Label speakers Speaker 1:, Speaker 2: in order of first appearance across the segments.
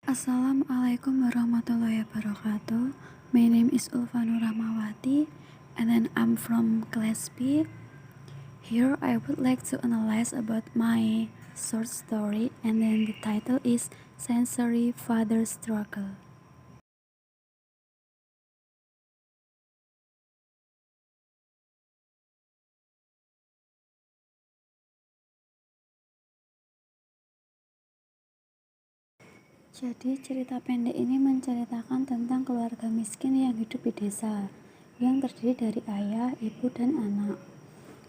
Speaker 1: Assalamualaikum warahmatullahi wabarakatuh. My name is Ulfanur Rahmawati and then I'm from class B. Here I would like to analyze about my short story and then the title is Sensory Father Struggle. Jadi cerita pendek ini menceritakan tentang keluarga miskin yang hidup di desa, yang terdiri dari ayah, ibu, dan anak.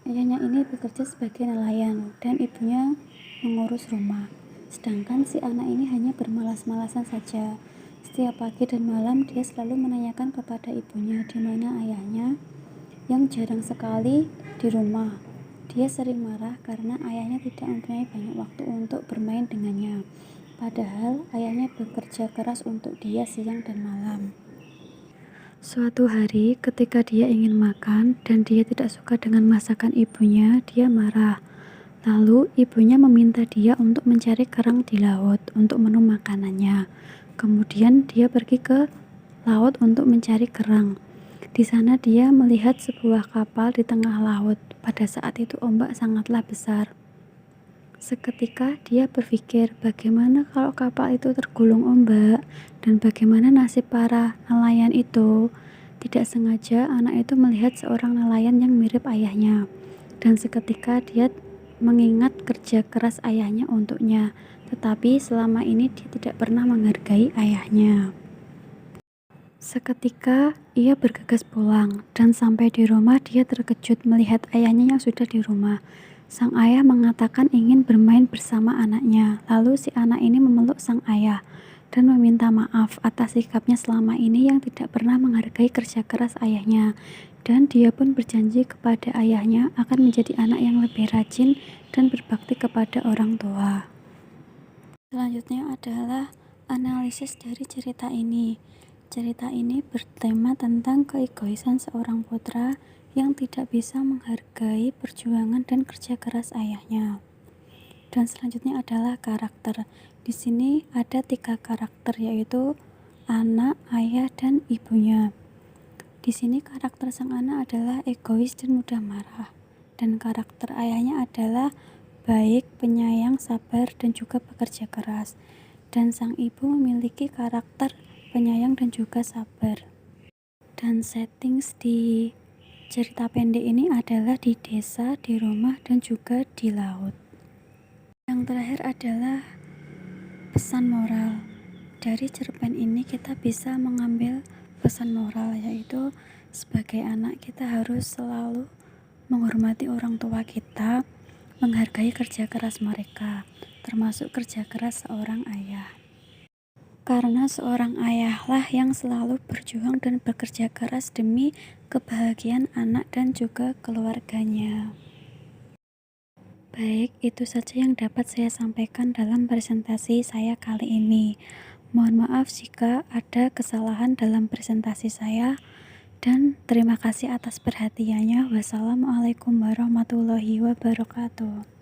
Speaker 1: Ayahnya ini bekerja sebagai nelayan dan ibunya mengurus rumah. Sedangkan si anak ini hanya bermalas-malasan saja. Setiap pagi dan malam dia selalu menanyakan kepada ibunya di mana ayahnya yang jarang sekali di rumah. Dia sering marah karena ayahnya tidak mempunyai banyak waktu untuk bermain dengannya. Padahal ayahnya bekerja keras untuk dia siang dan malam. Suatu hari ketika dia ingin makan dan dia tidak suka dengan masakan ibunya, dia marah. Lalu ibunya meminta dia untuk mencari kerang di laut untuk menu makanannya. Kemudian dia pergi ke laut untuk mencari kerang. Di sana dia melihat sebuah kapal di tengah laut. Pada saat itu ombak sangatlah besar. Seketika dia berpikir bagaimana kalau kapal itu tergulung ombak dan bagaimana nasib para nelayan itu. Tidak sengaja anak itu melihat seorang nelayan yang mirip ayahnya dan seketika dia mengingat kerja keras ayahnya untuknya, tetapi selama ini dia tidak pernah menghargai ayahnya. Seketika ia bergegas pulang dan sampai di rumah dia terkejut melihat ayahnya yang sudah di rumah. Sang ayah mengatakan ingin bermain bersama anaknya. Lalu si anak ini memeluk sang ayah dan meminta maaf atas sikapnya selama ini yang tidak pernah menghargai kerja keras ayahnya. Dan dia pun berjanji kepada ayahnya akan menjadi anak yang lebih rajin dan berbakti kepada orang tua. Selanjutnya adalah analisis dari cerita ini. Cerita ini bertema tentang keegoisan seorang putra yang tidak bisa menghargai perjuangan dan kerja keras ayahnya. Dan selanjutnya adalah karakter. Di sini ada 3 karakter, yaitu anak, ayah, dan ibunya. Di sini karakter sang anak adalah egois dan mudah marah. Dan karakter ayahnya adalah baik, penyayang, sabar, dan juga bekerja keras. Dan sang ibu memiliki karakter penyayang dan juga sabar. Dan settings di cerita pendek ini adalah di desa, di rumah, dan juga di laut. Yang terakhir adalah pesan moral. Dari cerpen ini kita bisa mengambil pesan moral, yaitu sebagai anak kita harus selalu menghormati orang tua kita, menghargai kerja keras mereka, termasuk kerja keras seorang ayah. Karena seorang ayahlah yang selalu berjuang dan bekerja keras demi kebahagiaan anak dan juga keluarganya. Baik, itu saja yang dapat saya sampaikan dalam presentasi saya kali ini. Mohon maaf jika ada kesalahan dalam presentasi saya, dan terima kasih atas perhatiannya. Wassalamualaikum warahmatullahi wabarakatuh.